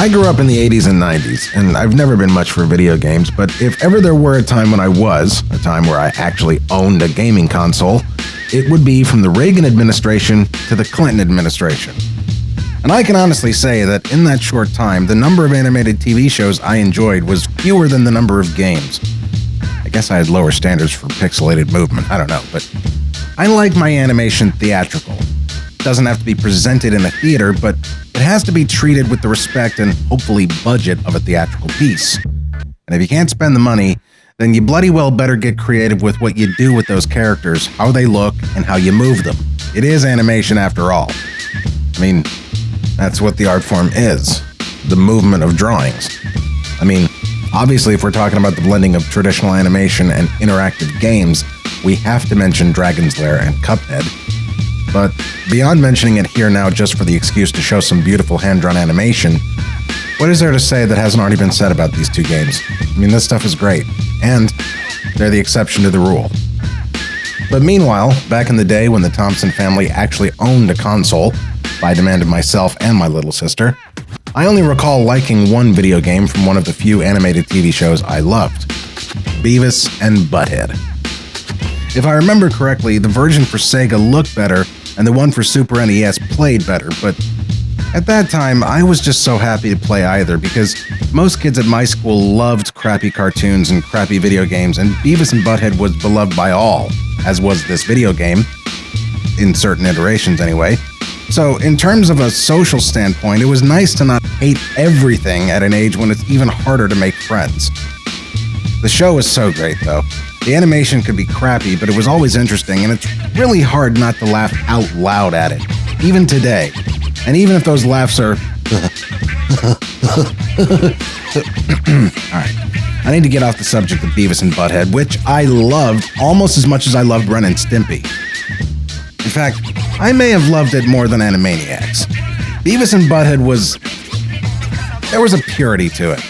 I grew up in the 80s and 90s, and I've never been much for video games, but if ever there were a time when a time where I actually owned a gaming console, it would be from the Reagan administration to the Clinton administration. And I can honestly say that in that short time, the number of animated TV shows I enjoyed was fewer than the number of games. I guess I had lower standards for pixelated movement, I don't know, but I like my animation theatrical. It doesn't have to be presented in a theater, but it has to be treated with the respect and hopefully budget of a theatrical piece. And if you can't spend the money, then you bloody well better get creative with what you do with those characters, how they look, and how you move them. It is animation after all. I mean, that's what the art form is, the movement of drawings. I mean, obviously if we're talking about the blending of traditional animation and interactive games, we have to mention Dragon's Lair and Cuphead. But beyond mentioning it here now just for the excuse to show some beautiful hand-drawn animation, what is there to say that hasn't already been said about these two games? I mean, this stuff is great, and they're the exception to the rule. But meanwhile, back in the day when the Thompson family actually owned a console, by demand of myself and my little sister, I only recall liking one video game from one of the few animated TV shows I loved, Beavis and Butthead. If I remember correctly, the version for Sega looked better and the one for Super NES played better, but at that time, I was just so happy to play either because most kids at my school loved crappy cartoons and crappy video games, and Beavis and Butthead was beloved by all, as was this video game, in certain iterations anyway. So, in terms of a social standpoint, it was nice to not hate everything at an age when it's even harder to make friends. The show was so great, though. The animation could be crappy, but it was always interesting, and it's really hard not to laugh out loud at it, even today. And even if those laughs are... Alright, I need to get off the subject of Beavis and Butthead, which I loved almost as much as I loved Ren and Stimpy. In fact, I may have loved it more than Animaniacs. Beavis and Butthead there was a purity to it.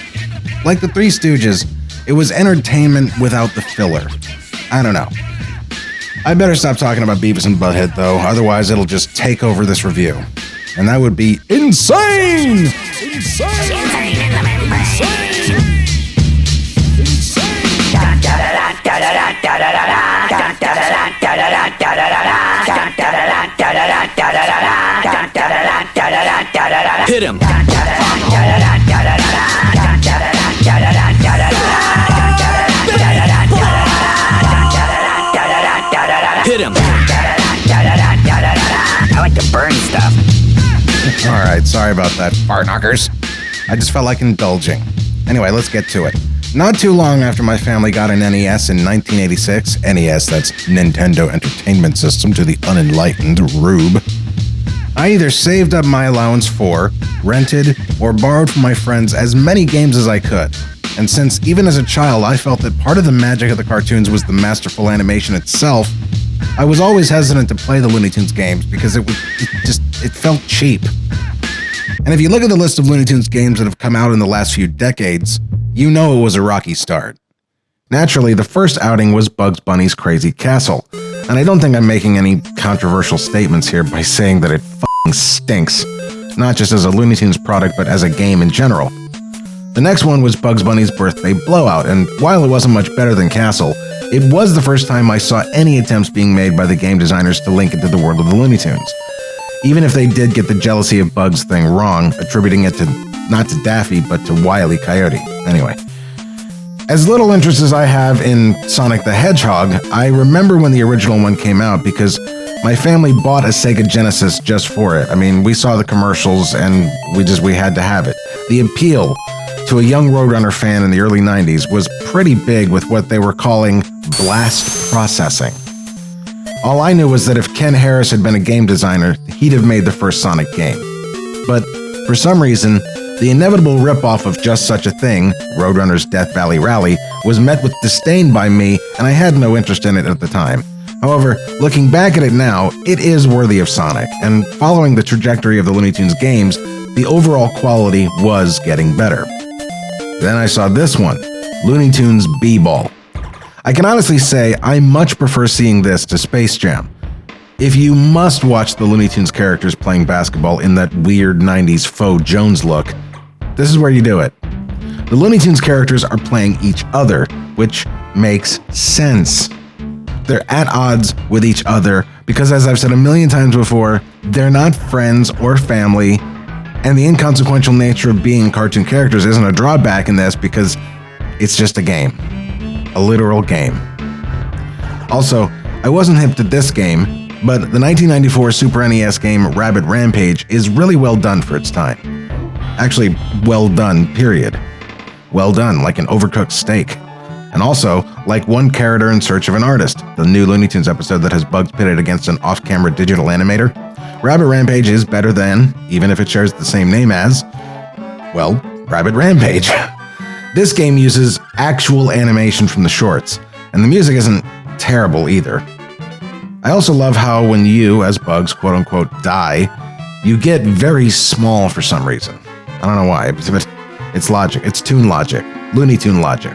Like the Three Stooges, it was entertainment without the filler. I don't know. I better stop talking about Beavis and Butthead, though, otherwise it'll just take over this review. And that would be insane! Insane in the membrane! Hit him! Hit him! I like to burn stuff. Alright, sorry about that, fart knockers. I just felt like indulging. Anyway, let's get to it. Not too long after my family got an NES in 1986, NES, that's Nintendo Entertainment System to the unenlightened rube, I either saved up my allowance for, rented, or borrowed from my friends as many games as I could. And since even as a child I felt that part of the magic of the cartoons was the masterful animation itself, I was always hesitant to play the Looney Tunes games because it felt cheap. And if you look at the list of Looney Tunes games that have come out in the last few decades, you know it was a rocky start. Naturally, the first outing was Bugs Bunny's Crazy Castle, and I don't think I'm making any controversial statements here by saying that it f***ing stinks, not just as a Looney Tunes product, but as a game in general. The next one was Bugs Bunny's Birthday Blowout, and while it wasn't much better than Castle, it was the first time I saw any attempts being made by the game designers to link it to the world of the Looney Tunes. Even if they did get the jealousy of Bugs thing wrong, attributing it to not to Daffy, but to Wile E. Coyote. Anyway. As little interest as I have in Sonic the Hedgehog, I remember when the original one came out because my family bought a Sega Genesis just for it. I mean, we saw the commercials and we had to have it. The appeal to a young Roadrunner fan in the early 90s was pretty big with what they were calling blast processing. All I knew was that if Ken Harris had been a game designer, he'd have made the first Sonic game. But for some reason, the inevitable ripoff of just such a thing, Roadrunner's Death Valley Rally, was met with disdain by me, and I had no interest in it at the time. However, looking back at it now, it is worthy of Sonic, and following the trajectory of the Looney Tunes games, the overall quality was getting better. Then I saw this one, Looney Tunes B-Ball. I can honestly say I much prefer seeing this to Space Jam. If you must watch the Looney Tunes characters playing basketball in that weird 90s faux Jones look, This is where you do it. The Looney Tunes characters are playing each other, which makes sense. They're at odds with each other because, as I've said a million times before, they're not friends or family, and the inconsequential nature of being cartoon characters isn't a drawback in this because it's just a game. A literal game. Also, I wasn't hip to this game, but the 1994 Super NES game Rabbit Rampage is really well done for its time. Actually, well done, period. Well done, like an overcooked steak. And also, like One Character in Search of an Artist, the new Looney Tunes episode that has Bugs pitted against an off-camera digital animator, Rabbit Rampage is better than, even if it shares the same name as, well, Rabbit Rampage. This game uses actual animation from the shorts, and the music isn't terrible either. I also love how when you, as Bugs, quote-unquote, die, you get very small for some reason. I don't know why, but it's logic. It's Toon logic. Looney Tune logic.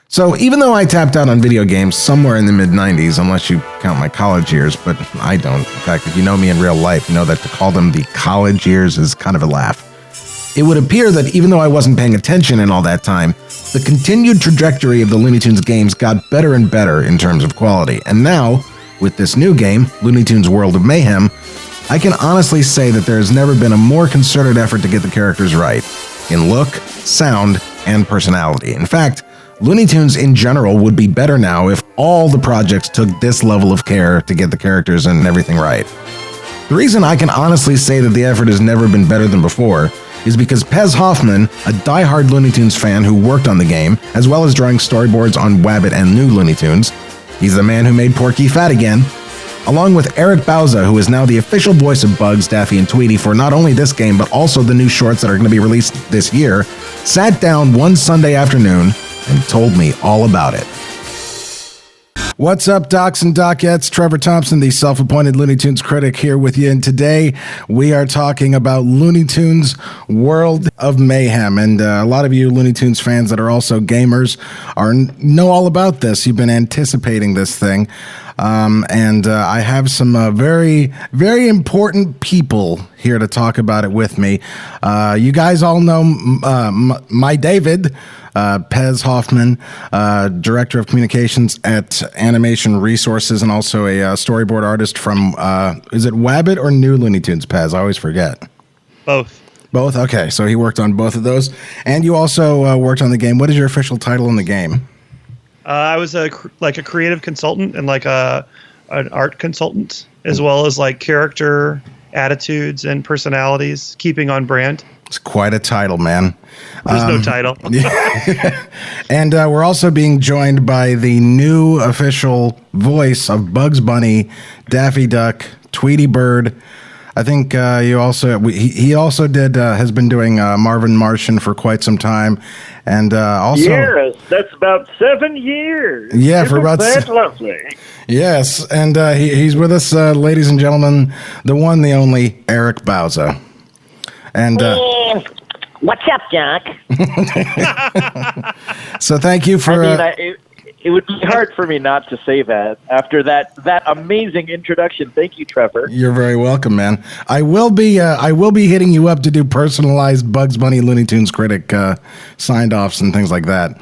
So even though I tapped out on video games somewhere in the mid-90s, unless you count my college years, but I don't. In fact, if you know me in real life, you know that to call them the college years is kind of a laugh. It would appear that even though I wasn't paying attention in all that time, the continued trajectory of the Looney Tunes games got better and better in terms of quality. And now, with this new game, Looney Tunes World of Mayhem, I can honestly say that there has never been a more concerted effort to get the characters right, in look, sound, and personality. In fact, Looney Tunes in general would be better now if all the projects took this level of care to get the characters and everything right. The reason I can honestly say that the effort has never been better than before is because Pez Hofmann, a die-hard Looney Tunes fan who worked on the game, as well as drawing storyboards on Wabbit and new Looney Tunes, he's the man who made Porky fat again, along with Eric Bauza, who is now the official voice of Bugs, Daffy, and Tweety for not only this game, but also the new shorts that are going to be released this year, sat down one Sunday afternoon and told me all about it. What's up, docs and docettes? Trevor Thompson, the self-appointed Looney Tunes critic, here with you. And today we are talking about Looney Tunes World of Mayhem. And a lot of you Looney Tunes fans that are also gamers know all about this. You've been anticipating this thing. And I have some very, very important people here to talk about it with me. You guys all know my David, Pez Hofmann, Director of Communications at Animation Resources, and also a storyboard artist from, is it Wabbit or New Looney Tunes, Pez? I always forget. Both. Both? Okay, so he worked on both of those. And you also worked on the game. What is your official title in the game? I was a creative consultant and an art consultant, as well as character attitudes and personalities, keeping on brand. It's quite a title, man. There's no title. And we're also being joined by the new official voice of Bugs Bunny, Daffy Duck, Tweety Bird. I think you also he also has been doing Marvin Martian for quite some time, and also years. That's about 7 years. Yeah, for about that's lovely. Yes, and he's with us, ladies and gentlemen, the one, the only Eric Bauza. And what's up, Doc? So thank you for. It would be hard for me not to say that after that amazing introduction. Thank you, Trevor. You're very welcome, man. I will be hitting you up to do personalized Bugs Bunny Looney Tunes critic signed offs and things like that.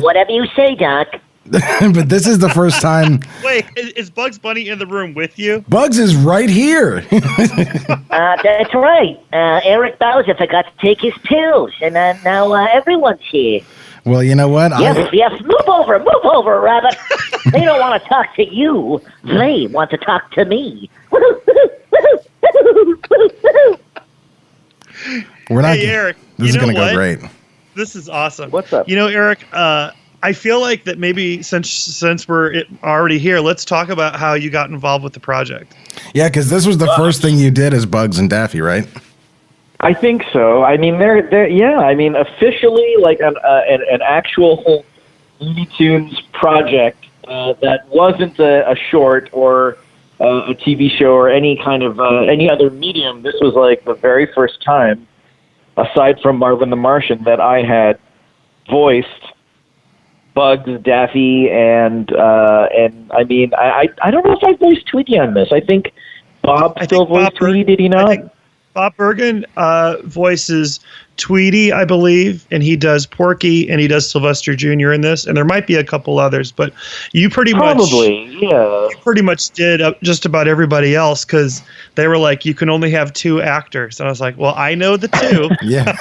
Whatever you say, Doc. But this is the first time. Wait, is Bugs Bunny in the room with you? Bugs is right here. That's right. Eric Bauza forgot to take his pills, and now everyone's here. Well, you know what? Yes. Move over, Rabbit. They don't want to talk to you. They want to talk to me. We're not. Hey, Eric. This is going to go great. This is awesome. What's up? Eric, I feel like that maybe since we're already here, let's talk about how you got involved with the project. Yeah, because this was the first thing you did as Bugs and Daffy, right? I think so. I mean, officially, an actual Looney Tunes project that wasn't a short or a TV show or any kind of any other medium. This was the very first time, aside from Marvin the Martian, that I had voiced Bugs, Daffy, and I mean, I don't know if I voiced Tweety on this. I think Bob voiced Tweety. Did he not? Bob Bergen voices Tweety, I believe, and he does Porky, and he does Sylvester Jr. in this, and there might be a couple others, but you pretty much did just about everybody else, because they were like, you can only have 2 actors, and I was like, well, I know the 2. Yeah.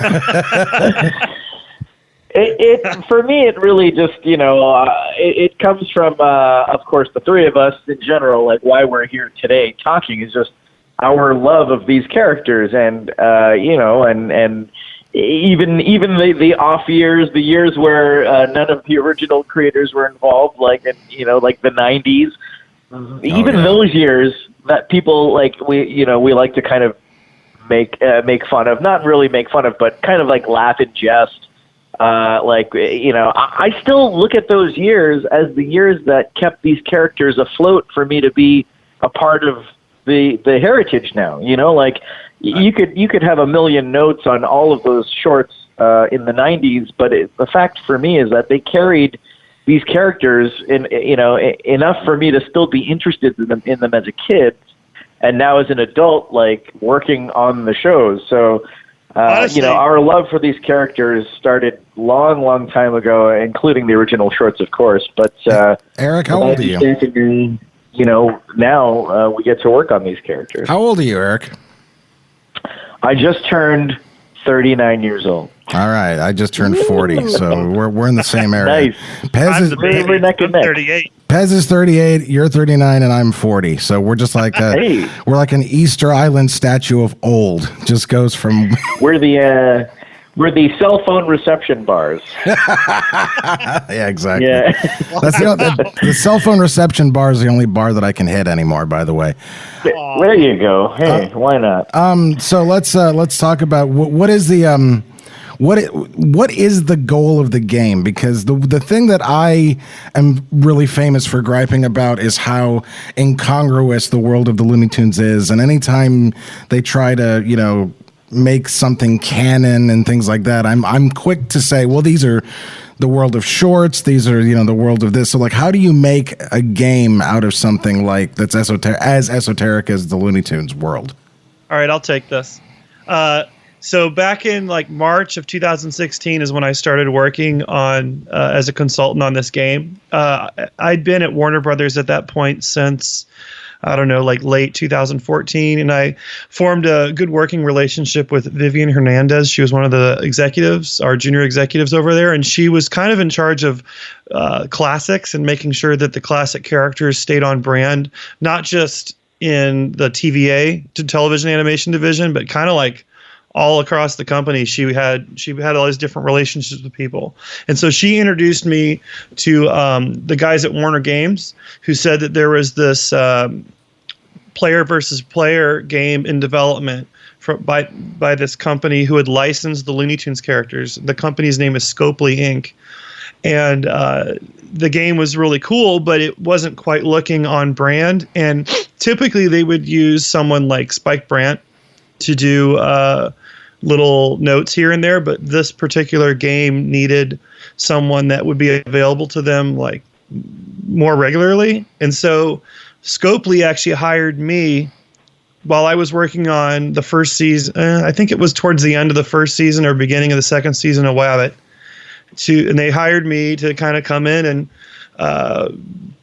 It for me, it really just, it comes from, of course, the 3 of us in general, like why we're here today talking is just our love of these characters, and and even the off years, the years where none of the original creators were involved, like like the 90s, those years that people we like to kind of make fun of, not really make fun of, but kind of like laugh and jest. I still look at those years as the years that kept these characters afloat for me to be a part of the heritage now. You could have a million notes on all of those shorts in the 90s, but the fact for me is that they carried these characters enough for me to still be interested in them as a kid, and now as an adult, like working on the shows. So our love for these characters started long time ago, including the original shorts, of course. But Eric, how old are you? Now we get to work on these characters. How old are you, Eric? I just turned 39 years old. All right, I just turned 40, so we're in the same area. Nice. We're neck and neck. 38. Pez is 38, you're 39, and I'm 40. So we're just like we're like an Easter Island statue of old. Just goes from we're the cell phone reception bars. Yeah, exactly. Yeah. That's the cell phone reception bar is the only bar that I can hit anymore, by the way. There you go. Hey, why not? So let's talk about what is the what is the goal of the game? Because the thing that I am really famous for griping about is how incongruous the world of the Looney Tunes is, and anytime they try to make something canon and things like that, I'm quick to say, well, these are the world of shorts, these are the world of this. So like, how do you make a game out of something like that's as esoteric as the Looney Tunes world? All right, I'll take this. So back in like March of 2016 is when I started working on as a consultant on this game. I'd been at Warner Brothers at that point since, I don't know, like late 2014, and I formed a good working relationship with Vivian Hernandez. She was one of the executives, our junior executives over there, and she was kind of in charge of classics and making sure that the classic characters stayed on brand, not just in the TVA, to television animation division, but kind of like all across the company. She had all these different relationships with people. And so she introduced me to the guys at Warner Games, who said that there was this player versus player game in development by this company who had licensed the Looney Tunes characters. The company's name is Scopely Inc. And the game was really cool, but it wasn't quite looking on brand. And typically they would use someone like Spike Brandt to do little notes here and there, but this particular game needed someone that would be available to them like more regularly. And so Scopely actually hired me while I was working on the first season. I think it was towards the end of the first season or beginning of the second season of Wabbit. And they hired me to kind of come in and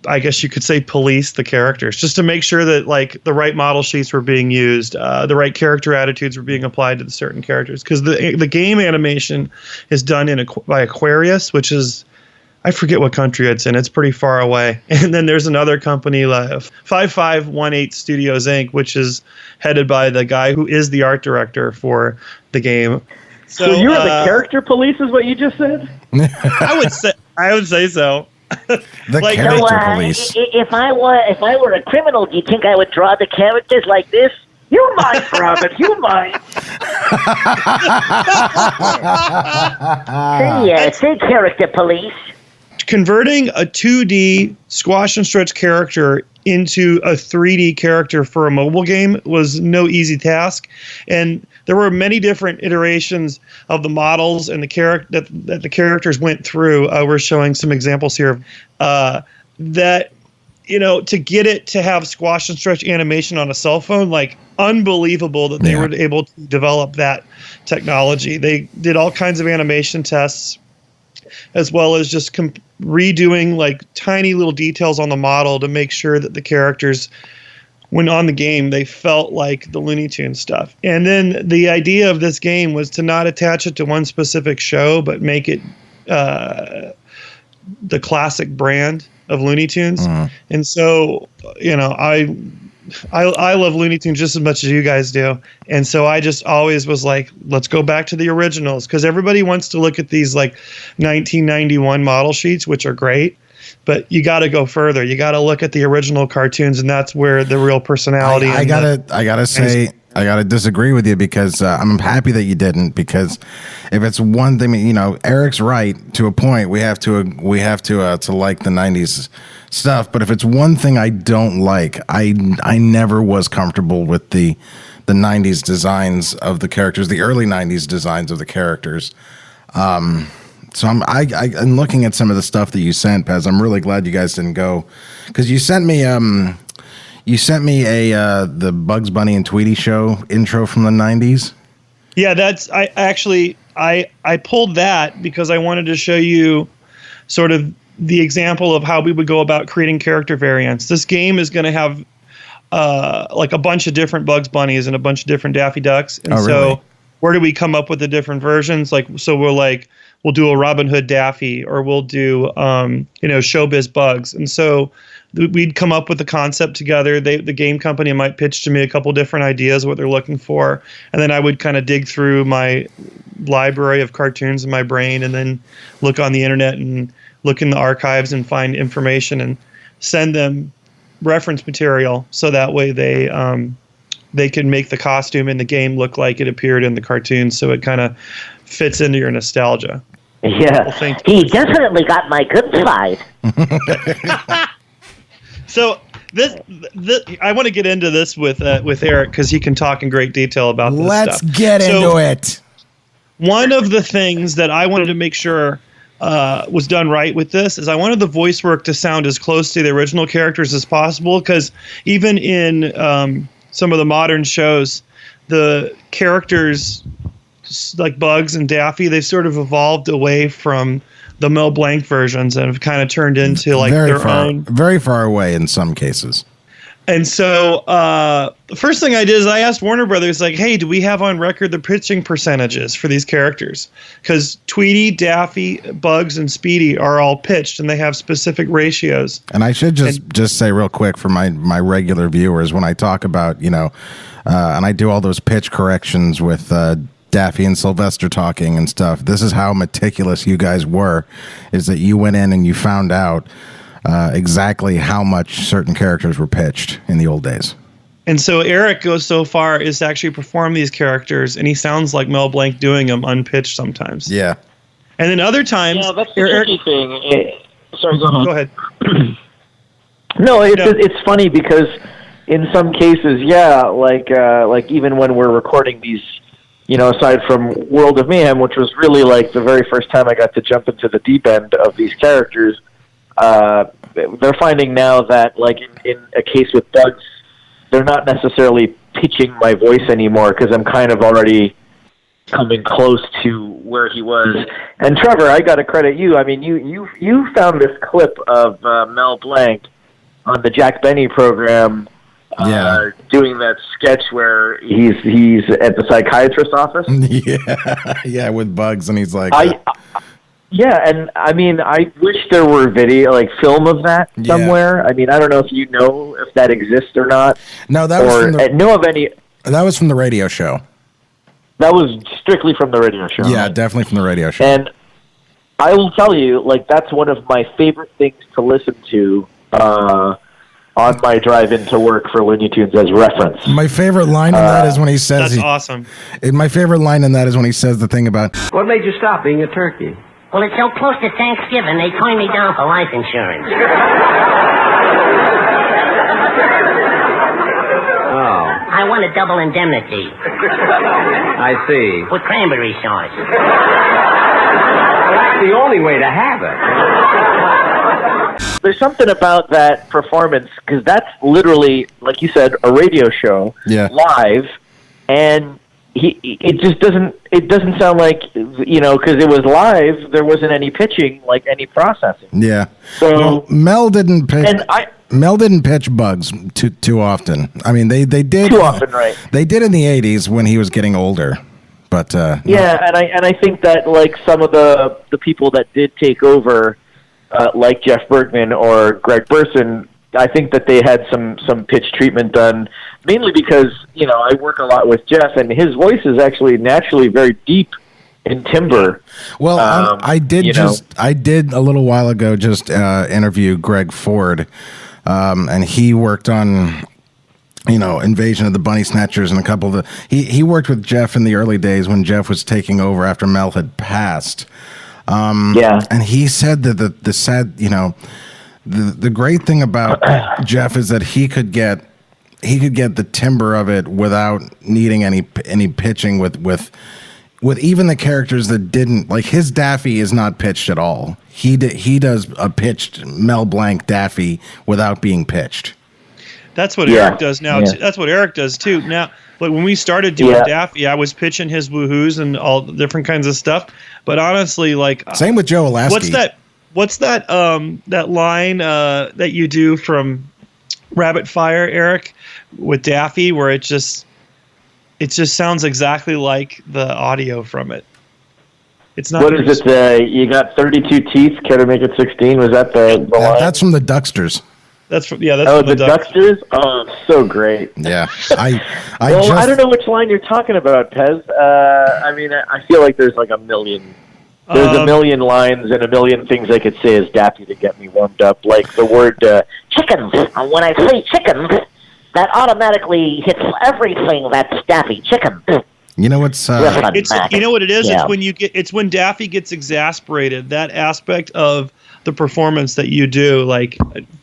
I guess you could say police the characters, just to make sure that like the right model sheets were being used, the right character attitudes were being applied to the certain characters. Because the game animation is done by Aquarius, which is, I forget what country it's in. It's pretty far away. And then there's another company, 5518 Studios Inc., which is headed by the guy who is the art director for the game. So you're the character police, is what you just said? I would say so. The character police. If I were a criminal, do you think I would draw the characters like this? You might, Robert. You might. Say character police. Converting a 2D squash and stretch character into a 3D character for a mobile game was no easy task, and there were many different iterations of the models and the that the characters went through. We're showing some examples here that to get it to have squash and stretch animation on a cell phone, like unbelievable that they were able to develop that technology. They did all kinds of animation tests, as well as just redoing like tiny little details on the model to make sure that the characters, when on the game, they felt like the Looney Tunes stuff. And then the idea of this game was to not attach it to one specific show, but make it the classic brand of Looney Tunes. And so, I love Looney Tunes just as much as you guys do. And so I just always was like, let's go back to the originals, because everybody wants to look at these like 1991 model sheets, which are great. But you got to go further. You got to look at the original cartoons, and that's where the real personality. I gotta disagree with you, because I'm happy that you didn't. Because if it's one thing, Eric's right to a point. We have to like the '90s stuff. But if it's one thing I don't like, I never was comfortable with the '90s designs of the characters, the early '90s designs of the characters. So I'm looking at some of the stuff that you sent, Pez. I'm really glad you guys didn't go, because you sent me the Bugs Bunny and Tweety show intro from the 90s. Yeah, I pulled that because I wanted to show you sort of the example of how we would go about creating character variants. This game is going to have like a bunch of different Bugs Bunnies and a bunch of different Daffy Ducks, and so where do we come up with the different versions? We'll do a Robin Hood Daffy, or we'll do Showbiz Bugs. And so we'd come up with the concept together. The game company might pitch to me a couple different ideas, what they're looking for. And then I would kind of dig through my library of cartoons in my brain, and then look on the internet and look in the archives and find information and send them reference material, so that way they can make the costume in the game look like it appeared in the cartoon, so it kind of fits into your nostalgia. Yeah, he definitely got my good side. So this I want to get into this with Eric, because he can talk in great detail about this Let's stuff. get into it. One of the things that I wanted to make sure was done right with this is I wanted the voice work to sound as close to the original characters as possible, because even in some of the modern shows, the characters like Bugs and Daffy, they've sort of evolved away from the Mel Blanc versions and have kind of turned into like own. Very far away in some cases. And so the first thing I did is I asked Warner Brothers, like, hey, do we have on record the pitching percentages for these characters? Because Tweety, Daffy, Bugs, and Speedy are all pitched, and they have specific ratios. And I should just say real quick for my regular viewers, when I talk about, and I do all those pitch corrections with Daffy and Sylvester talking and stuff, this is how meticulous you guys were, is that you went in and you found out exactly how much certain characters were pitched in the old days. And so Eric goes so far as to actually perform these characters, and he sounds like Mel Blanc doing them unpitched sometimes. Yeah. And then other times... Yeah, that's the tricky thing. Sorry, go ahead. No, it's funny because in some cases, like even when we're recording these, aside from World of Mayhem, which was really like the very first time I got to jump into the deep end of these characters, they're finding now that, like in a case with Bugs, they're not necessarily pitching my voice anymore because I'm kind of already coming close to where he was. And Trevor, I got to credit you. I mean, you found this clip of Mel Blanc on the Jack Benny program, doing that sketch where he's at the psychiatrist's office. Yeah, with Bugs, and he's like. Yeah, and I mean, I wish there were film of that somewhere. I mean, I don't know if you know if that exists or not. No, that was That was from the radio show. That was strictly from the radio show. Yeah, right? Definitely from the radio show. And I will tell you, that's one of my favorite things to listen to on my drive into work for Looney Tunes as reference. My favorite line in that is when he says... That's awesome. My favorite line in that is when he says the thing about... What made you stop being a turkey? Well, it's so close to Thanksgiving, they turned me down for life insurance. Oh. I want a double indemnity. I see. With cranberry sauce. Well, that's the only way to have it. There's something about that performance, because that's literally, like you said, a radio show, live, and it just doesn't sound like, because it was live, there wasn't any pitching, like any processing. Yeah. So Mel didn't pitch. Mel didn't pitch Bugs too often. I mean, they did too often, right? They did in the '80s when he was getting older, but yeah, and I think that like some of the people that did take over, like Jeff Bergman or Greg Burson, I think that they had some pitch treatment done, mainly because I work a lot with Jeff, and his voice is actually naturally very deep in timbre. Well, I did a little while ago just interview Greg Ford, and he worked on Invasion of the Bunny Snatchers and a couple of he worked with Jeff in the early days when Jeff was taking over after Mel had passed. And he said that the sad, the great thing about Jeff is that he could get the timbre of it without needing any pitching with even the characters that didn't, like his Daffy is not pitched at all. He does a pitched Mel Blanc Daffy without being pitched. That's what Eric does now. Yeah. That's what Eric does too now. But when we started doing Daffy, I was pitching his woohoos and all different kinds of stuff. But honestly, like same with Joe Alasky. What's that line that you do from Rabbit Fire, Eric, with Daffy, where it just sounds exactly like the audio from it. It's not. What is it? You got 32 teeth. Care to make it 16? Was that the line? That's from the Ducksters. That's from the Ducksters. Oh, so great. Yeah, I don't know which line you're talking about, Pez. I mean, I feel like there's like a million. There's a million lines and a million things I could say as Daffy to get me warmed up, like the word chickens. When I say chickens, that automatically hits everything that's Daffy. Chicken. You know what's you know what it is? Yeah. It's when Daffy gets exasperated. That aspect of the performance that you do, like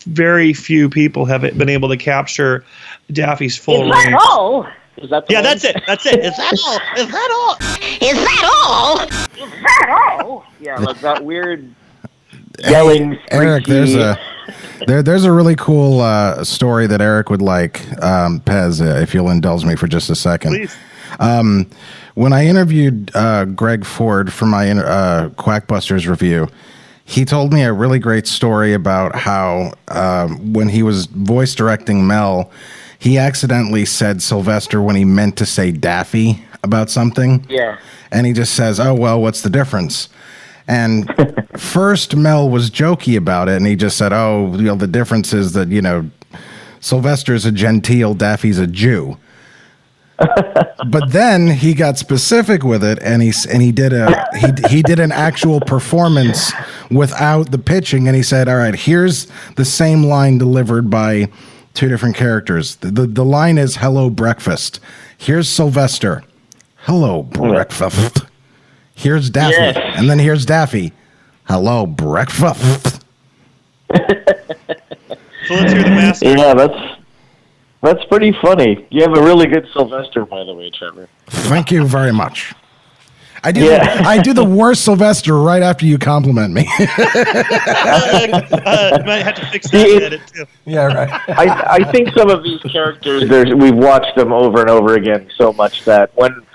very few people have been able to capture Daffy's full range. Is that all? Is that that's it. That's it. Is that all? Is that all? Is that all? Is that all? Yeah, like that weird yelling. Eric, there's a really cool story that Eric would like, Pez, if you'll indulge me for just a second. Please. When I interviewed Greg Ford for my Quackbusters review, he told me a really great story about how when he was voice directing Mel, he accidentally said Sylvester when he meant to say Daffy about something. Yeah. And he just says, "Oh, well, what's the difference?" And first Mel was jokey about it, and he just said, "Oh, the difference is that, Sylvester's a genteel, Daffy's a Jew." But then he got specific with it, and he did an actual performance without the pitching, and he said, "All right, here's the same line delivered by two different characters. The line is hello breakfast. Here's Sylvester. Hello breakfast. Here's Daffy. Yes. And then here's Daffy. Hello breakfast." So let's hear the master. Yeah, that's pretty funny. You have a really good Sylvester, by the way, Trevor. Thank you very much. I do the worst Sylvester right after you compliment me. Might have to fix that edit too. Yeah, right. I think some of these characters, we've watched them over and over again so much that when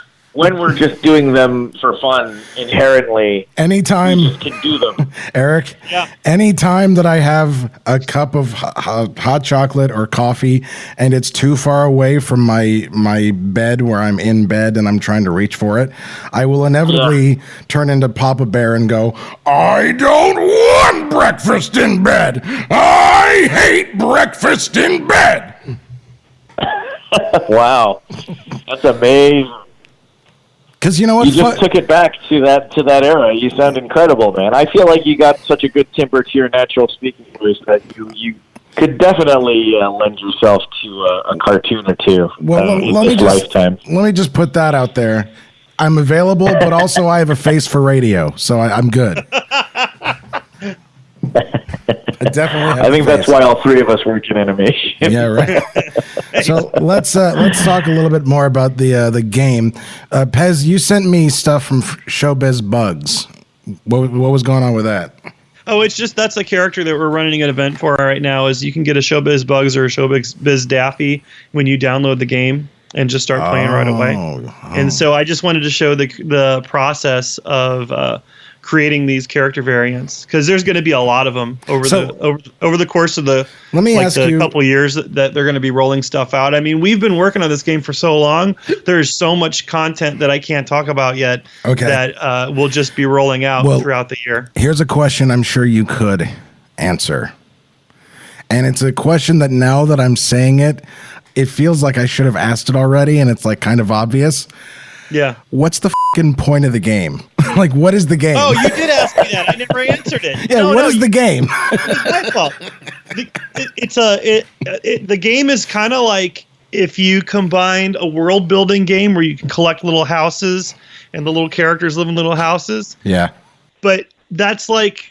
we're just doing them for fun, inherently, anytime we just can do them. Eric, anytime that I have a cup of hot chocolate or coffee and it's too far away from my bed where I'm in bed and I'm trying to reach for it, I will inevitably turn into Papa Bear and go, "I don't want breakfast in bed. I hate breakfast in bed." Wow. That's amazing. Because you know what? You just took it back to that era. You sound incredible, man. I feel like you got such a good timbre to your natural speaking voice that you could definitely lend yourself to a cartoon or two in this lifetime. Let me just put that out there. I'm available, but also I have a face for radio, so I'm good. Definitely. I think that's why all three of us work in animation. Yeah, right. So let's talk a little bit more about the game. Pez, you sent me stuff from Showbiz Bugs. What was going on with that? Oh, it's just that's a character that we're running an event for right now. Is you can get a Showbiz Bugs or a Showbiz Daffy when you download the game and just start playing right away. And so I just wanted to show the process of creating these character variants, because there's going to be a lot of them over the course of the couple years that they're going to be rolling stuff out. I mean, we've been working on this game for so long. There's so much content that I can't talk about yet that will just be rolling out throughout the year. Here's a question I'm sure you could answer. And it's a question that now that I'm saying it, it feels like I should have asked it already, and it's like kind of obvious. Yeah. What's the fucking point of the game? Like, what is the game? Oh, you did ask me that. I never answered it. Yeah, what is the game? The game is kind of like if you combined a world building game where you can collect little houses and the little characters live in little houses. Yeah. But that's like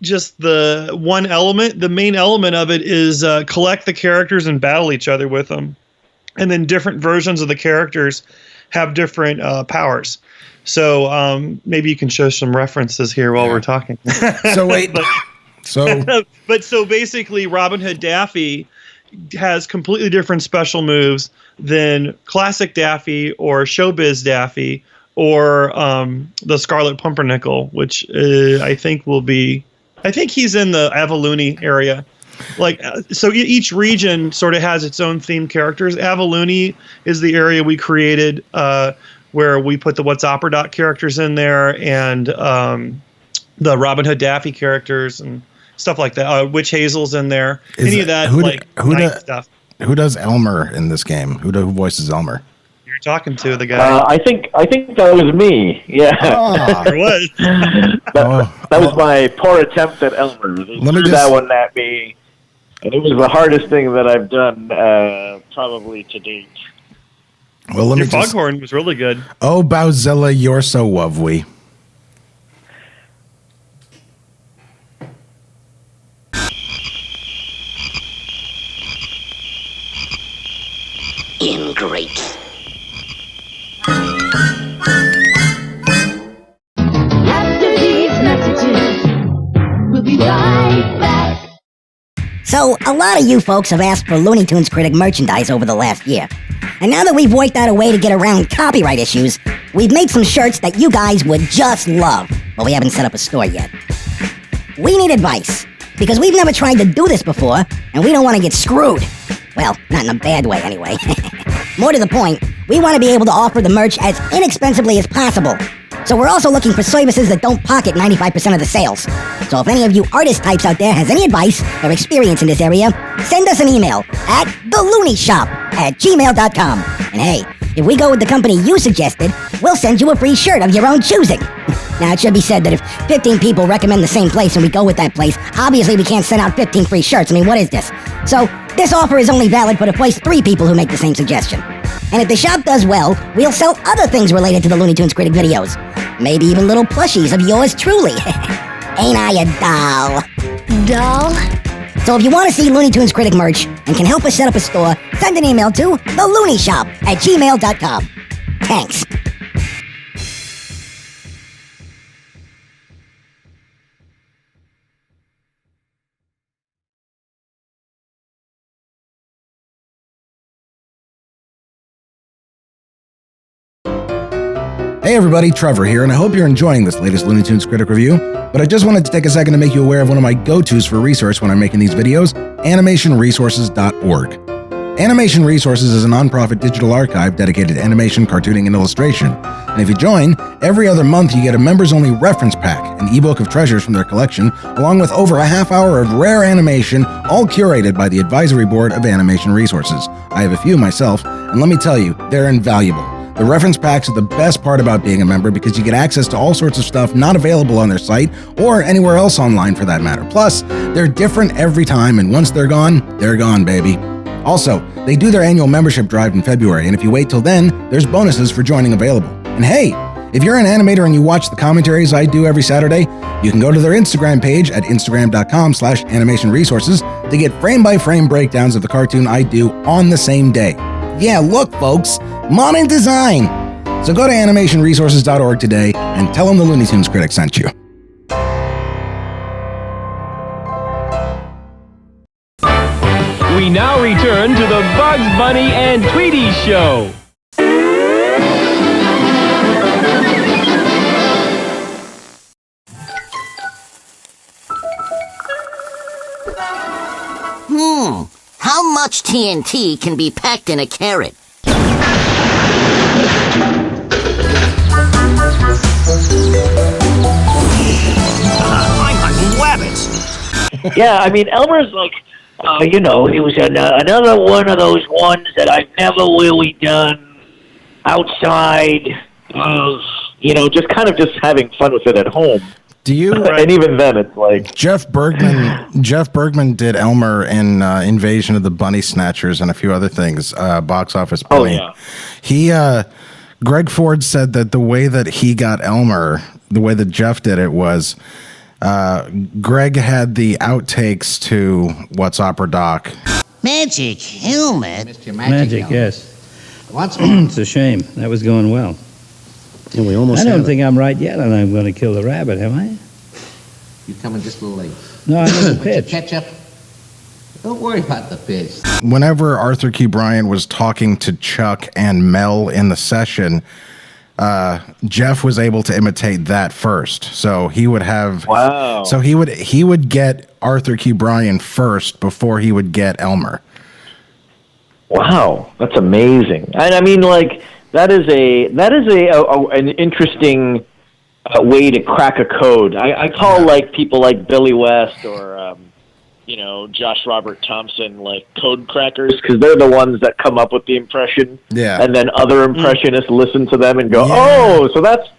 just the one element. The main element of it is collect the characters and battle each other with them. And then different versions of the characters have different powers. So maybe you can show some references here while we're talking. So wait. So basically Robin Hood Daffy has completely different special moves than classic Daffy or Showbiz Daffy or the Scarlet Pumpernickel, which I think he's in the Avaluni area. Like, so each region sort of has its own themed characters. Avaluni is the area we created where we put the What's Opera Doc characters in there and the Robin Hood Daffy characters and stuff like that. Witch Hazel's in there. Any of that stuff. Who does Elmer in this game? Who voices Elmer? You're talking to the guy. I think that was me. Yeah. There was. that was my poor attempt at Elmer. That one at me. And it was the hardest thing that I've done probably to date. Well, your foghorn was really good. Oh, Bauza, you're so lovely. Ingrate. After these messages, we'll be right back. So, a lot of you folks have asked for Looney Tunes Critic merchandise over the last year. And now that we've worked out a way to get around copyright issues, we've made some shirts that you guys would just love, but we haven't set up a store yet. We need advice, because we've never tried to do this before, and we don't want to get screwed. Well, not in a bad way, anyway. More to the point, we want to be able to offer the merch as inexpensively as possible. So we're also looking for services that don't pocket 95% of the sales. So if any of you artist types out there has any advice or experience in this area, send us an email at theloonyshop@gmail.com. And hey, if we go with the company you suggested, we'll send you a free shirt of your own choosing. Now, it should be said that if 15 people recommend the same place and we go with that place, obviously we can't send out 15 free shirts. I mean, what is this? So this offer is only valid for the first 3 people who make the same suggestion. And if the shop does well, we'll sell other things related to the Looney Tunes Critic videos. Maybe even little plushies of yours truly. Ain't I a doll? Doll? So if you want to see Looney Tunes Critic merch and can help us set up a store, send an email to theloonyshop@gmail.com. Thanks. Hey everybody, Trevor here, and I hope you're enjoying this latest Looney Tunes Critic review, but I just wanted to take a second to make you aware of one of my go-tos for research when I'm making these videos, animationresources.org. Animation Resources is a nonprofit digital archive dedicated to animation, cartooning, and illustration. And if you join, every other month you get a members-only reference pack, an ebook of treasures from their collection, along with over a half hour of rare animation, all curated by the advisory board of Animation Resources. I have a few myself, and let me tell you, they're invaluable. The reference packs are the best part about being a member because you get access to all sorts of stuff not available on their site or anywhere else online for that matter. Plus, they're different every time, and once they're gone, baby. Also, they do their annual membership drive in February, and if you wait till then, there's bonuses for joining available. And hey, if you're an animator and you watch the commentaries I do every Saturday, You can go to their Instagram page at instagram.com/animationresources to get frame-by-frame breakdowns of the cartoon I do on the same day. Yeah, look, folks, modern design. So go to animationresources.org today and tell them the Looney Tunes Critic sent you. We now return to the Bugs Bunny and Tweety Show. How much TNT can be packed in a carrot? I'm hunting rabbits. Yeah, I mean, Elmer's like, he was another one of those ones that I've never really done outside of, just kind of just having fun with it at home. Do you? And even then, it's like Jeff Bergman did Elmer in Invasion of the Bunny Snatchers and a few other things. Box office. Bunny. Oh yeah. Greg Ford said that the way that he got Elmer, the way that Jeff did it was, Greg had the outtakes to What's Opera Doc. Magic helmet. Mr. Magic Helmet. Yes. What's more? It's a shame. That was going well. And we almost I don't think I'm right yet, and I'm going to kill the rabbit, am I? You're coming just a little late. No, I didn't What's your pitch. catch up? Don't worry about the pitch. Whenever Arthur Q. Bryan was talking to Chuck and Mel in the session, Jeff was able to imitate that first. So he would have. Wow. So he would get Arthur Q. Bryan first before he would get Elmer. Wow, that's amazing. And I mean, like that is an interesting way to crack a code. I call like people like Billy West or Josh Robert Thompson like code crackers because they're the ones that come up with the impression. Yeah. And then other impressionists listen to them and go, Yeah. "Oh, so that's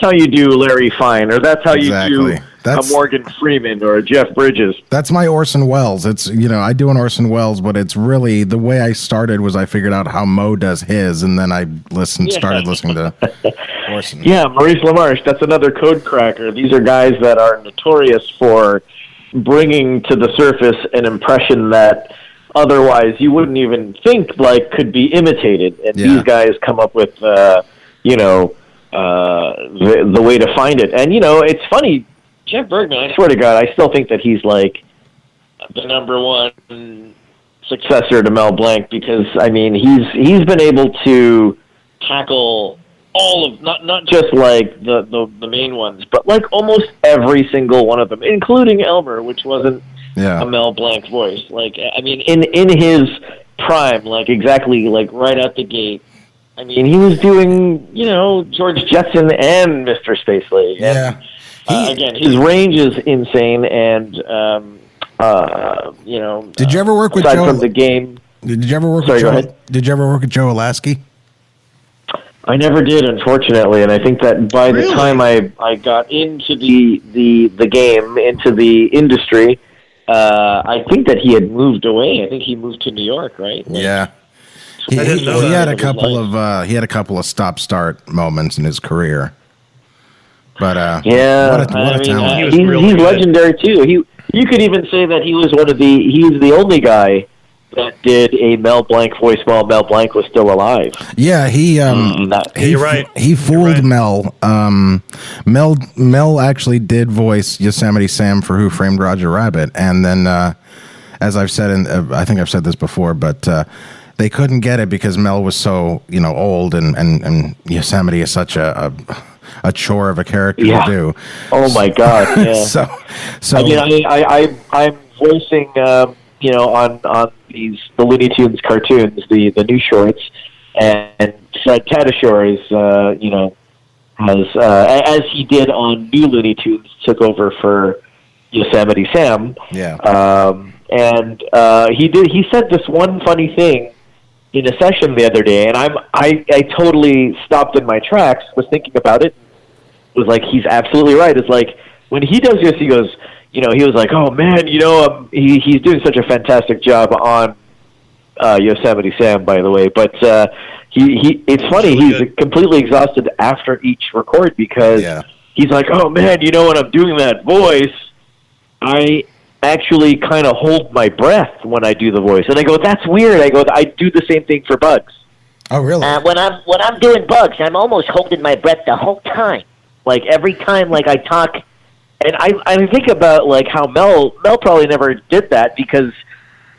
how you do Larry Fine, or that's how you do That's- a Morgan Freeman or a Jeff Bridges." That's my Orson Welles. It's, I do an Orson Welles, but it's really the way I started was I figured out how Mo does his, and then I started listening to Orson. Yeah, Maurice LaMarche, that's another code cracker. These are guys that are notorious for bringing to the surface an impression that otherwise you wouldn't even think like could be imitated. And these guys come up with, the way to find it. And, it's funny, Jeff Bergman, I swear to God, I still think that he's like the number one successor to Mel Blanc because, I mean, he's been able to tackle all of, not just like the main ones, but like almost every single one of them, including Elmer, which wasn't a Mel Blanc voice. Like, I mean, in his prime, like exactly like right out the gate, I mean, he was doing, George Jetson and Mr. Spacely. Yeah. Again, his range is insane, and Did you ever work with aside Joe? from the game? Did you ever work Sorry, with go Joe? ahead. Did you ever work with Joe Alasky? I never did, unfortunately, and I think that by the time I got into the game, into the industry, I think that he had moved away. I think he moved to New York, right? Yeah. He had a couple of stop-start moments in his career. But what a talent. He's legendary too. You could even say that he was he's the only guy that did a Mel Blanc voice while Mel Blanc was still alive. Yeah, you're right. He fooled Mel. Mel actually did voice Yosemite Sam for Who Framed Roger Rabbit, and then as I've said, I think I've said this before, but they couldn't get it because Mel was so old, and Yosemite is such a chore of a character to do. Oh my God! Yeah. so I mean, I'm voicing on the Looney Tunes cartoons, the new shorts, and Fred Tatasciore is has as he did on New Looney Tunes, took over for Yosemite Sam. Yeah. And he said this one funny thing in a session the other day, and I totally stopped in my tracks, was thinking about it. It was like, he's absolutely right. It's like, when he does this, he goes, he was like, oh man, he's doing such a fantastic job on Yosemite Sam, by the way. But it's funny, he's completely exhausted after each record because he's like, oh man, when I'm doing that voice, I actually kind of hold my breath when I do the voice. And I go, that's weird. I go, I do the same thing for Bugs. Oh, really? When I'm doing Bugs, I'm almost holding my breath the whole time. Like every time, like I talk, and I think about like how Mel probably never did that because,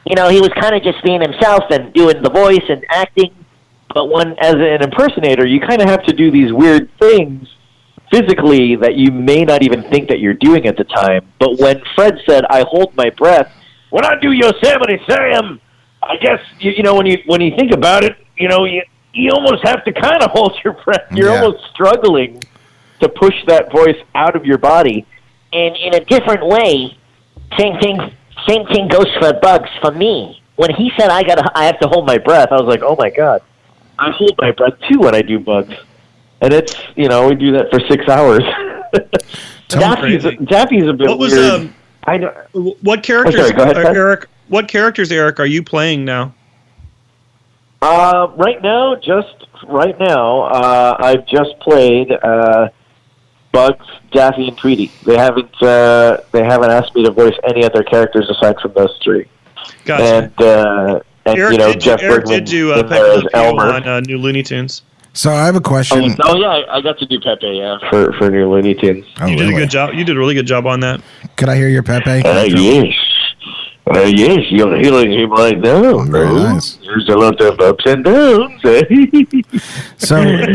he was kind of just being himself and doing the voice and acting. But as an impersonator, you kind of have to do these weird things physically that you may not even think that you're doing at the time. But when Fred said, I hold my breath, when I do Yosemite Sam, I guess, when you think about it, you almost have to kind of hold your breath. You're almost struggling to push that voice out of your body. And in a different way, same thing goes for Bugs for me. When he said I have to hold my breath, I was like, oh my God. I hold my breath too when I do Bugs. And it's, we do that for 6 hours. Daffy's a bit weird. I know. What characters, go ahead, Eric? What characters, Eric, are you playing now? Right now, I've just played Bugs, Daffy, and Tweety. They haven't asked me to voice any other characters aside from those three. Gotcha. And Eric, Jeff Eric Bergman did do in there Pepe as Le Pew Elmer. on New Looney Tunes. So I have a question. Oh yeah, I got to do Pepe, for New Looney Tunes. Oh, You did a good job. You did a really good job on that. Could I hear your Pepe? Yes. Yes, you're hearing him right now. Very nice. There's a lot of ups and downs. So, yes.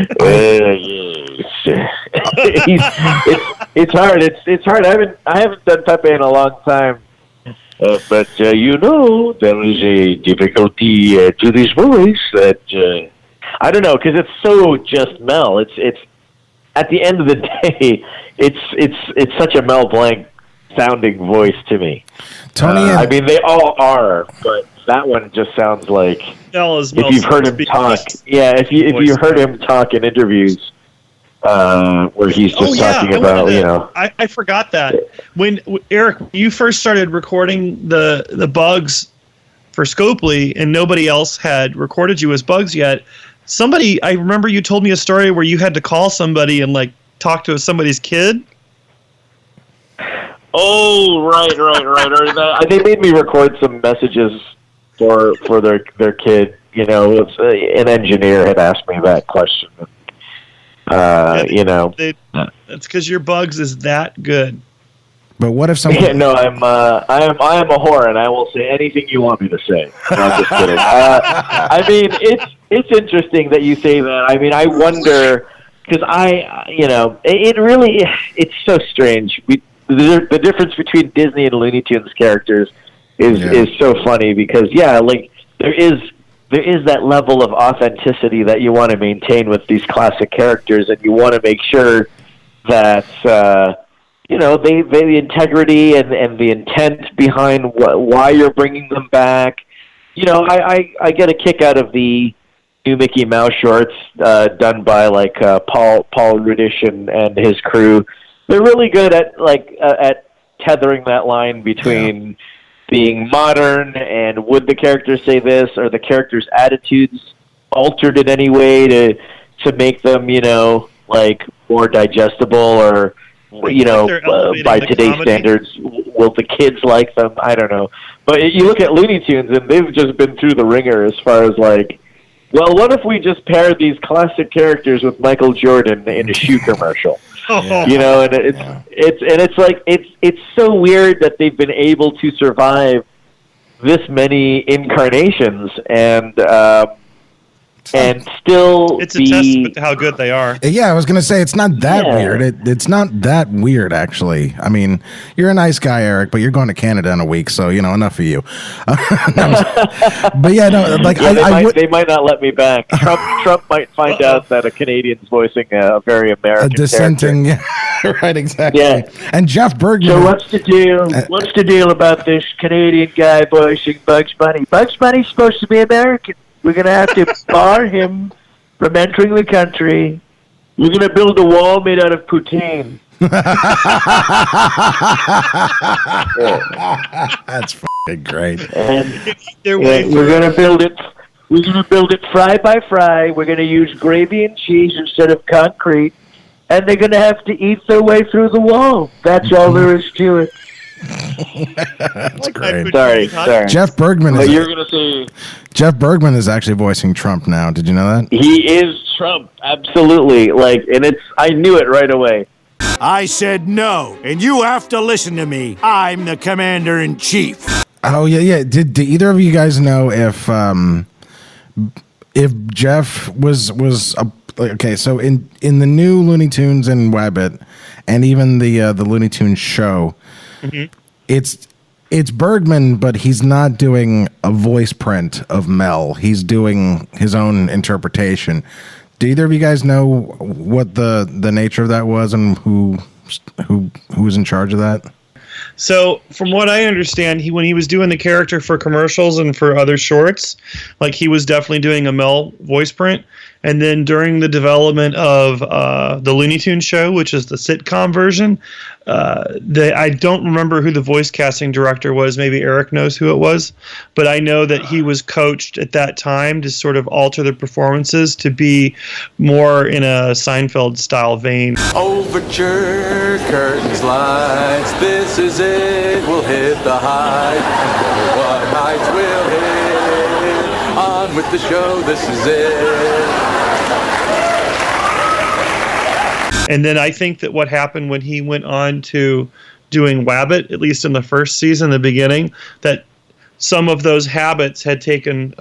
It's hard. It's hard. I haven't done Pepe in a long time. But there is a difficulty to this voice that I don't know, because it's so just Mel. It's at the end of the day, it's such a Mel Blanc sounding voice to me. Tony, I mean, they all are, but that one just sounds like if you've heard him talk. Yeah, if you heard him talk in interviews. Where he's just talking about, I forgot that. When Eric, you first started recording the Bugs for Scopely and nobody else had recorded you as Bugs yet, I remember you told me a story where you had to call somebody and like talk to somebody's kid. Oh, right. They made me record some messages for their kid. An engineer had asked me that question. That's because your Bugs is that good. But what if someone? Yeah, no, I am a whore, and I will say anything you want me to say. No, I'm just kidding. I mean, it's interesting that you say that. I mean, I wonder because it's so strange. The difference between Disney and Looney Tunes characters is so funny because there is that level of authenticity that you want to maintain with these classic characters, and you want to make sure that the integrity and the intent behind why you're bringing them back. I get a kick out of the new Mickey Mouse shorts done by Paul Rudish and his crew. They're really good at tethering that line between being modern and would the characters say this, or the characters' attitudes altered in any way to make them more digestible, or by today's standards, will the kids like them? I don't know. But you look at Looney Tunes and they've just been through the ringer as far as what if we just paired these classic characters with Michael Jordan in a shoe commercial? And it's so weird that they've been able to survive this many incarnations and still it's a testament to how good they are. Yeah, I was gonna say it's not that weird. It's not that weird actually. I mean, you're a nice guy, Eric, but you're going to Canada in a week, so enough of you. But they might not let me back. Trump might find out that a Canadian's voicing a very American dissenting. character. Right, exactly. Yeah. And Jeff Bergman. So what's the deal? What's the deal about this Canadian guy voicing Bugs Bunny? Bugs Bunny's supposed to be American. We're going to have to bar him from entering the country. We're going to build a wall made out of poutine. That's fucking great. And we're going to build it. We're going to build it fry by fry. We're going to use gravy and cheese instead of concrete. and they're going to have to eat their way through the wall. That's all there is to it. That's great. Sorry. Jeff Bergman is. You're going to say Jeff Bergman is actually voicing Trump now. Did you know that? he is Trump, absolutely. And I knew it right away. I said no, and you have to listen to me. I'm the commander-in-chief. Oh yeah. Did either of you guys know if Jeff was okay? So in the new Looney Tunes and Wabbit, and even the Looney Tunes show, it's Bergman, but he's not doing a voice print of Mel. He's doing his own interpretation. Do either of you guys know what the nature of that was and who was in charge of that? So, from what I understand, when he was doing the character for commercials and for other shorts, like he was definitely doing a Mel voice print. And then during the development of the Looney Tunes show, which is the sitcom version, I don't remember who the voice casting director was. Maybe Eric knows who it was. But I know that he was coached at that time to sort of alter the performances to be more in a Seinfeld-style vein. Overture, curtains, lights, this is it. We'll hit the height. What heights will hit? On with the show, this is it. And then I think that what happened when he went on to doing Wabbit, at least in the first season, the beginning, that some of those habits had taken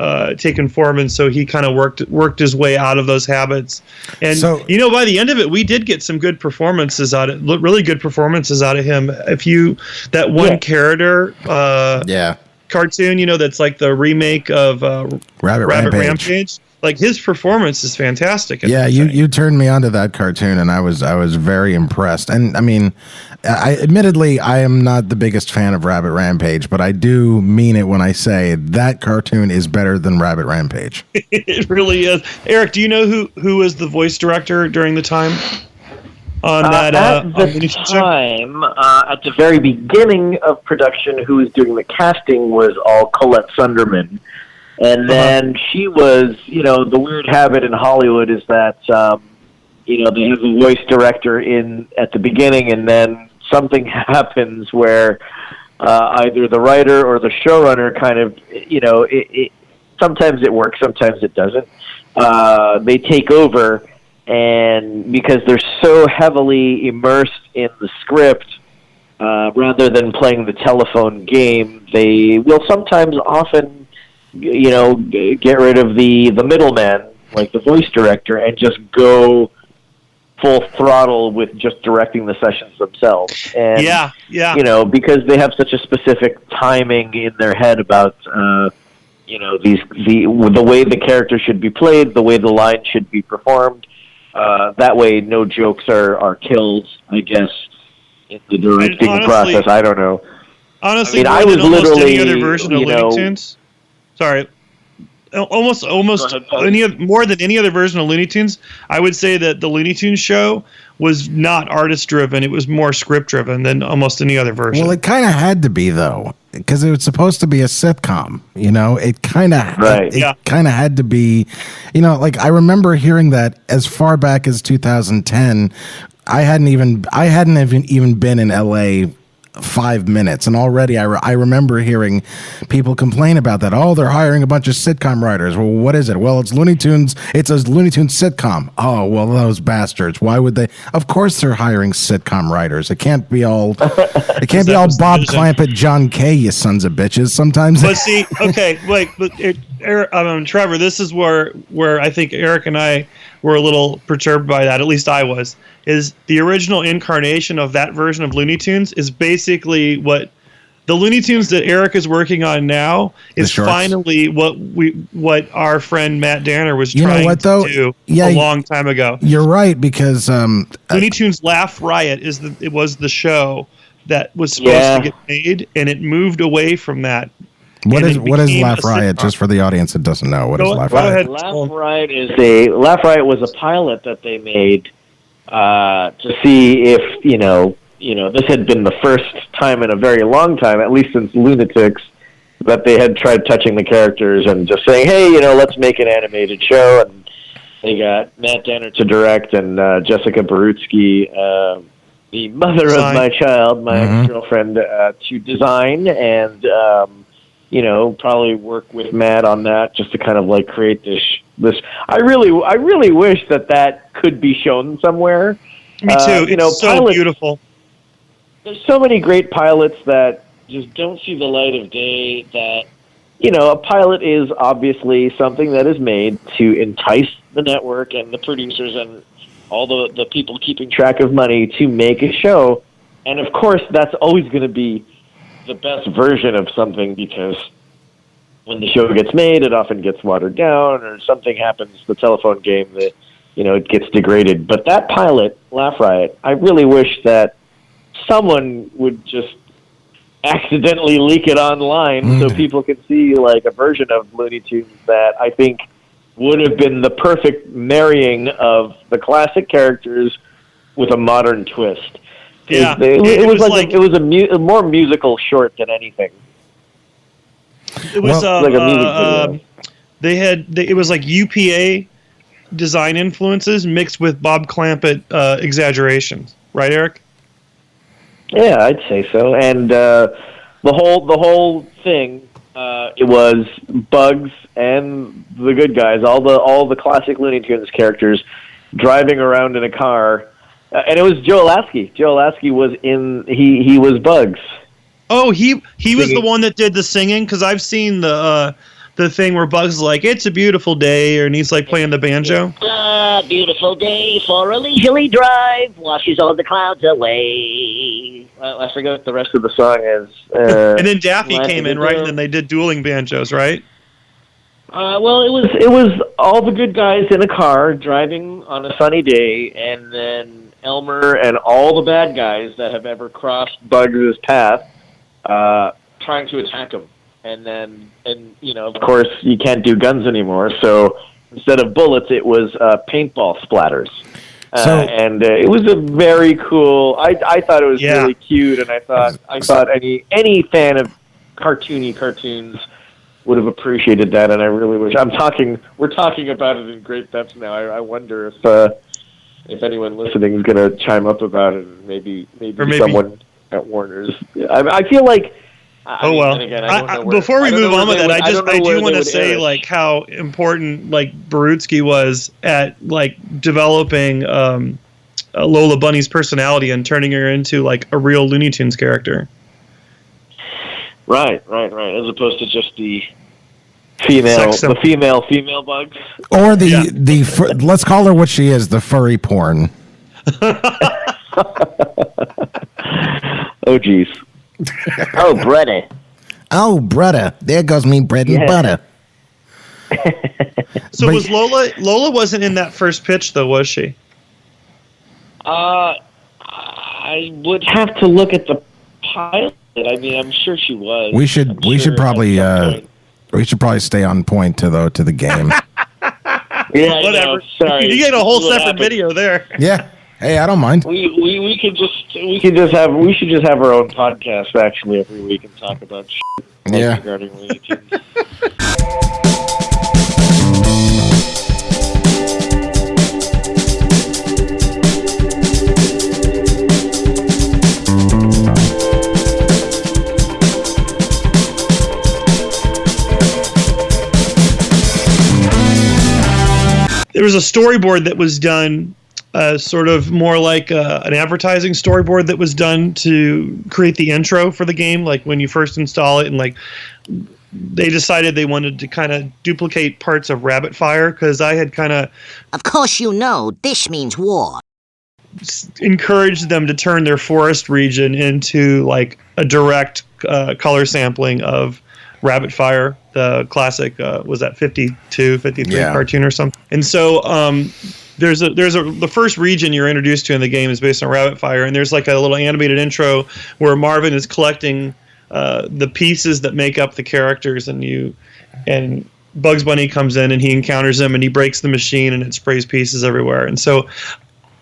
form, and so he kind of worked his way out of those habits. And so, by the end of it, we did get some good performances out of really good performances out of him. That one character, cartoon, that's like the remake of Rabbit Rampage. Like his performance is fantastic. You turned me onto that cartoon, and I was very impressed. And I mean, admittedly, I am not the biggest fan of Rabbit Rampage, but I do mean it when I say that cartoon is better than Rabbit Rampage. It really is. Eric, do you know who was the voice director during the time on that? At the very beginning of production, who was doing the casting was all Colette Sunderman. And then she was, the weird habit in Hollywood is that, they have a voice director at the beginning, and then something happens where either the writer or the showrunner kind of, sometimes it works, sometimes it doesn't. They take over, and because they're so heavily immersed in the script, rather than playing the telephone game, they will often get rid of the middleman, like the voice director, and just go full throttle with just directing the sessions themselves. And, because they have such a specific timing in their head about, the way the character should be played, the way the line should be performed. That way, no jokes are killed, I guess, in the directing process. I don't know. Honestly, I was literally, any other version of Looney Tunes. Sorry, almost more than any other version of Looney Tunes. I would say that the Looney Tunes show was not artist driven; it was more script driven than almost any other version. Well, it kind of had to be though, because it was supposed to be a sitcom. It kind of had to be. I remember hearing that as far back as 2010. I hadn't even been in LA 5 minutes, and already I remember hearing people complain about that. Oh, they're hiring a bunch of sitcom writers. Well, what is it? Well, it's Looney Tunes. It's a Looney Tunes sitcom. Oh, well, those bastards. Why would they? Of course, they're hiring sitcom writers. It can't be all. It can't be all Bob Clampett, John Kay, you sons of bitches. Sometimes. But see, okay, wait, but Trevor, this is where I think Eric and I were a little perturbed by that. At least I was. Is the original incarnation of that version of Looney Tunes is basically what the Looney Tunes that Eric is working on now is finally what our friend Matt Danner was trying to do a long time ago. You're right, because Looney Tunes Laugh Riot was the show that was supposed to get made, and it moved away from that. What is Laugh Riot? Just for the audience that doesn't know, what is Laugh Riot? Laugh Riot was a pilot that they made to see if this had been the first time in a very long time, at least since Lunatics, that they had tried touching the characters and just saying, hey, let's make an animated show. And They got Matt Danner to direct and Jessica Barutsky, the mother of my child, my ex-girlfriend, to design and, probably work with Matt on that just to kind of like create this. I really wish that could be shown somewhere. Me too. It's so pilots, beautiful. There's so many great pilots that just don't see the light of day. That a pilot is obviously something that is made to entice the network and the producers and all the people keeping track of money to make a show. And of course, that's always going to be the best version of something, because when the show gets made, it often gets watered down, or something happens, the telephone game, that it gets degraded. But that pilot, Laugh Riot, I really wish that someone would just accidentally leak it online so people can see like a version of Looney Tunes that I think would have been the perfect marrying of the classic characters with a modern twist. Yeah, it was like a more musical short than anything. It was like a music video. It was like UPA design influences mixed with Bob Clampett exaggerations, right, Eric? Yeah, I'd say so. And the whole thing, it was Bugs and the good guys, all the classic Looney Tunes characters driving around in a car, and it was Joe Lasky. Joe Lasky was he was Bugs. Oh, he was the one that did the singing, because I've seen the thing where Bugs is like, "It's a beautiful day," and he's like playing the banjo. Beautiful day for a leisurely drive, washes all the clouds away. I forget what the rest of the song is. And then Daffy came in, right? And then they did dueling banjos, right? Well, it was all the good guys in a car driving on a sunny day, and then Elmer and all the bad guys that have ever crossed Bugs' path trying to attack him. And of course, you can't do guns anymore, so instead of bullets, it was paintball splatters. And it was a very cool. I thought it was really cute, and I thought any fan of cartoons would have appreciated that, and I really wish. We're talking about it in great depth now. I wonder if anyone listening is going to chime up about it, and maybe someone at Warner's. I feel like. Before we move on with that, I do want to say like how important like Barutsky was at like developing Lola Bunny's personality and turning her into like a real Looney Tunes character. Right. As opposed to just the female Bugs, or let's call her what she is, the furry porn. Oh geez. Oh, brother. Oh, brother. There goes me bread and butter. So was Lola wasn't in that first pitch, though, was she? I would have to look at the pilot. I mean, I'm sure she was. We should probably stay on point to the game. Yeah, whatever. Sorry. You get a whole separate video there. Yeah. Hey, I don't mind. We should just have our own podcast actually every week and talk about shit regarding Looney Tunes. There was a storyboard that was done. Sort of more like an advertising storyboard that was done to create the intro for the game, like when you first install it, and like they decided they wanted to kind of duplicate parts of Rabbit Fire, because I had kind of course this means war. Encouraged them to turn their forest region into like a direct color sampling of Rabbit Fire, the classic was that 52, 53 cartoon or something. And so the first region you're introduced to in the game is based on Rabbit Fire, and there's like a little animated intro where Marvin is collecting the pieces that make up the characters, and Bugs Bunny comes in and he encounters them and he breaks the machine and it sprays pieces everywhere. And so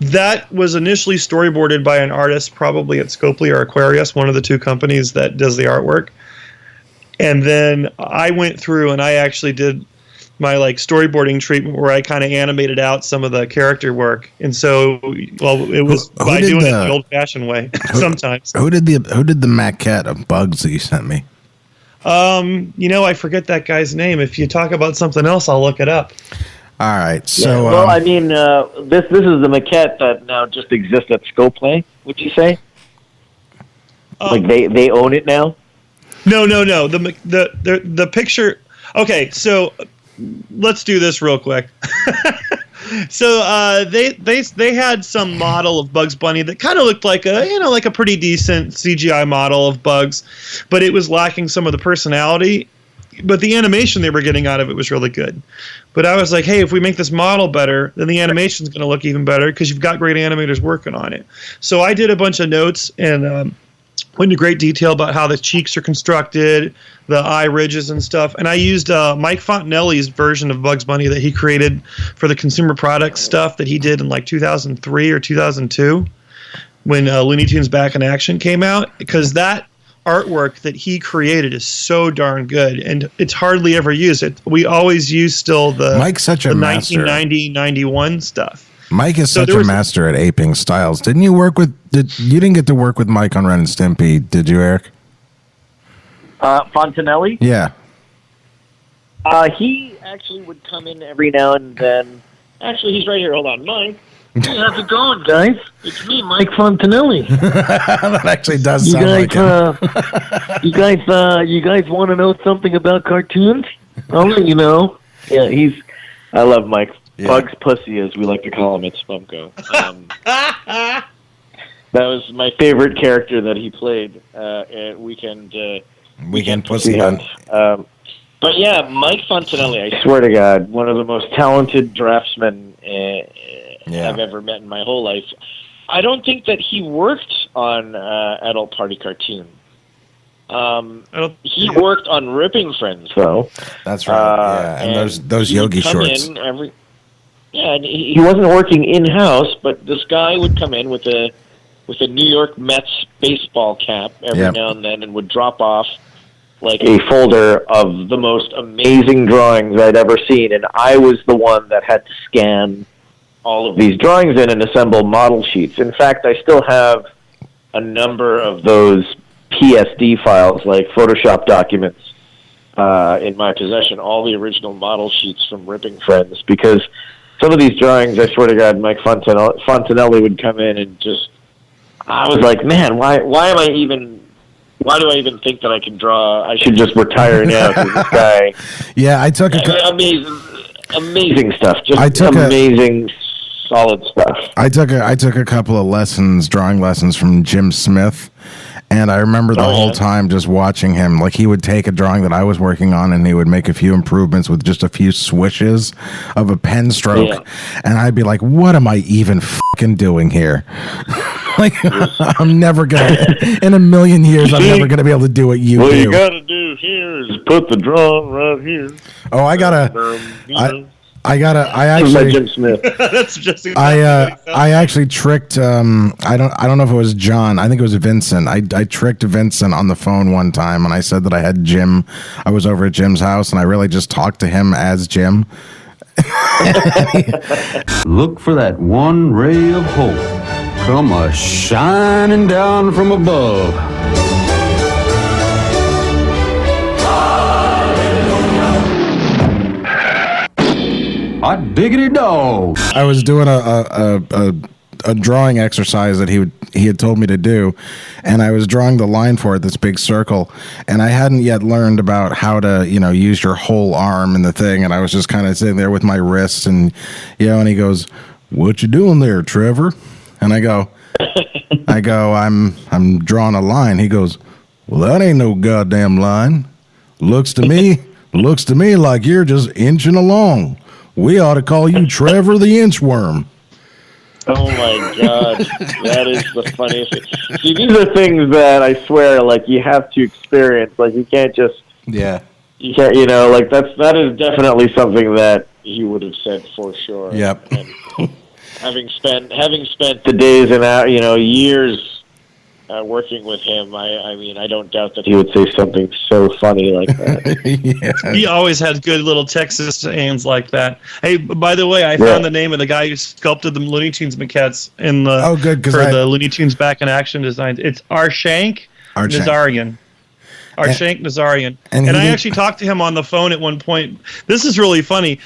that was initially storyboarded by an artist, probably at Scopely or Aquarius, one of the two companies that does the artwork. And then I went through and I actually did like storyboarding treatment where I kind of animated out some of the character work, and so it was by doing it the old-fashioned way. Sometimes. Who did the maquette of Bugs that you sent me? I forget that guy's name. If you talk about something else, I'll look it up. All right. So, well, I mean, this is the maquette that now just exists at Scoplay. Would you say? Like they own it now? No. The picture. Okay, so let's do this real quick. So they had some model of Bugs Bunny that kind of looked like a pretty decent CGI model of Bugs, but it was lacking some of the personality. But the animation they were getting out of it was really good. But I was like, hey, if we make this model better, then the animation's going to look even better because you've got great animators working on it. So I did a bunch of notes and went into great detail about how the cheeks are constructed, the eye ridges and stuff. And I used Mike Fontanelli's version of Bugs Bunny that he created for the consumer products stuff that he did in like 2003 or 2002 when Looney Tunes Back in Action came out, because that artwork that he created is so darn good, and it's hardly ever used. We always use still the Mike's such a master. 1990, 91 stuff. Mike is such a master at aping styles. Didn't you work with? You didn't get to work with Mike on Ren and Stimpy, did you, Eric? Fontanelli? Yeah. He actually would come in every now and then. Actually, he's right here. Hold on, Mike. Hey, how's it going, guys? It's me, Mike Fontanelli. That actually does sound like him. You guys want to know something about cartoons? I'll let you know. Yeah, I love Mike. Yeah. Bugs Pussy, as we like to call him at Spumco. That was my favorite character that he played at Weekend Pussy Hunt. But yeah, Mike Fontanelli, I swear to God, one of the most talented draftsmen I've ever met in my whole life. I don't think that he worked on Adult Party Cartoon. He worked on Ripping Friends, though. That's right. And those Yogi shorts. And he wasn't working in-house, but this guy would come in with a New York Mets baseball cap every now and then, and would drop off like a folder of the most amazing drawings I'd ever seen, and I was the one that had to scan all of these drawings in and assemble model sheets. In fact, I still have a number of those PSD files, like Photoshop documents, in my possession, all the original model sheets from Ripping Friends, because some of these drawings, I swear to God, Mike Fontanelli would come in and just, I was like, man, why do I even think that I can draw? I should just retire now, because this guy... Yeah, I took amazing stuff. Just amazing, solid stuff. I took a couple of drawing lessons from Jim Smith, and I remember the whole time just watching him. Like, he would take a drawing that I was working on, and he would make a few improvements with just a few swishes of a pen stroke, and I'd be like, what am I even fucking doing here? Like, I'm never gonna, in a million years, I'm never gonna be able to do what you do. What you gotta do here is put the drawing right here. Oh, I actually, Jim Smith. That's just. I actually tricked. I don't know if it was John. I think it was Vincent. I tricked Vincent on the phone one time, and I said that I had Jim. I was over at Jim's house, and I really just talked to him as Jim. Look for that one ray of hope come a shining down from above. Hot diggity dog. I was doing a drawing exercise that he had told me to do, and I was drawing the line for it, this big circle, and I hadn't yet learned about how to, use your whole arm in the thing, and I was just kind of sitting there with my wrists, and and he goes, "What you doing there, Trevor?" And I go, I'm drawing a line. He goes, "Well, that ain't no goddamn line. Looks to me like you're just inching along. We ought to call you Trevor the Inchworm." Oh my God, that is the funniest thing. See, these are things that I swear, like, you have to experience. Like, you can't just you can't, like, that is definitely something that he would have said for sure. Yep. And having spent the days and years working with him. I mean, I don't doubt that he would say something so funny like that. Yeah. He always had good little Texas sayings like that. Hey, by the way, I found the name of the guy who sculpted the Looney Tunes maquettes in the the Looney Tunes Back in Action designs. It's Arshank Nazarian. Arshank Nazarian. And I actually talked to him on the phone at one point. This is really funny.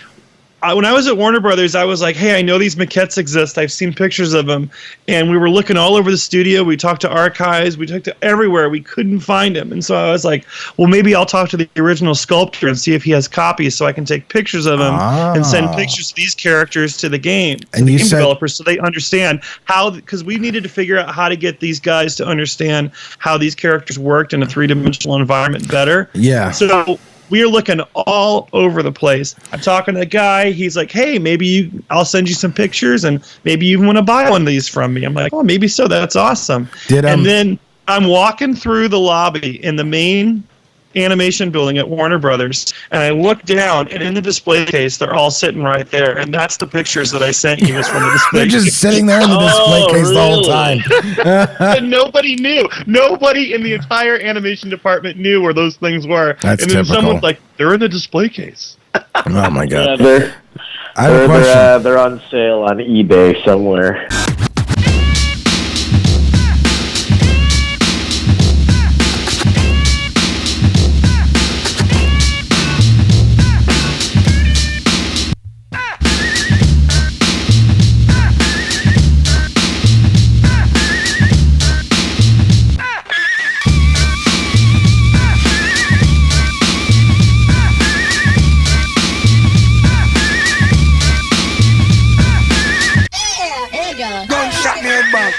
When I was at Warner Brothers, I was like, hey, I know these maquettes exist. I've seen pictures of them. And we were looking all over the studio. We talked to archives. We talked to everywhere. We couldn't find him. And so I was like, well, maybe I'll talk to the original sculptor and see if he has copies so I can take pictures of him and send pictures of these characters to the game, to the game developers, so they understand how, because we needed to figure out how to get these guys to understand how these characters worked in a three-dimensional environment better. Yeah. So we are looking all over the place. I'm talking to a guy. He's like, hey, I'll send you some pictures, and maybe you want to buy one of these from me. I'm like, oh, maybe so. That's awesome. And then I'm walking through the lobby in the main animation building at Warner Brothers, and I look down, and in the display case, they're all sitting right there. And that's the pictures that I sent you was from the display case. They're just sitting there in the display case the whole time. And nobody knew. Nobody in the entire animation department knew where those things were. That's and then typical. someone's like, they're in the display case. Oh, my God. Yeah, I have a question. they're on sale on eBay somewhere.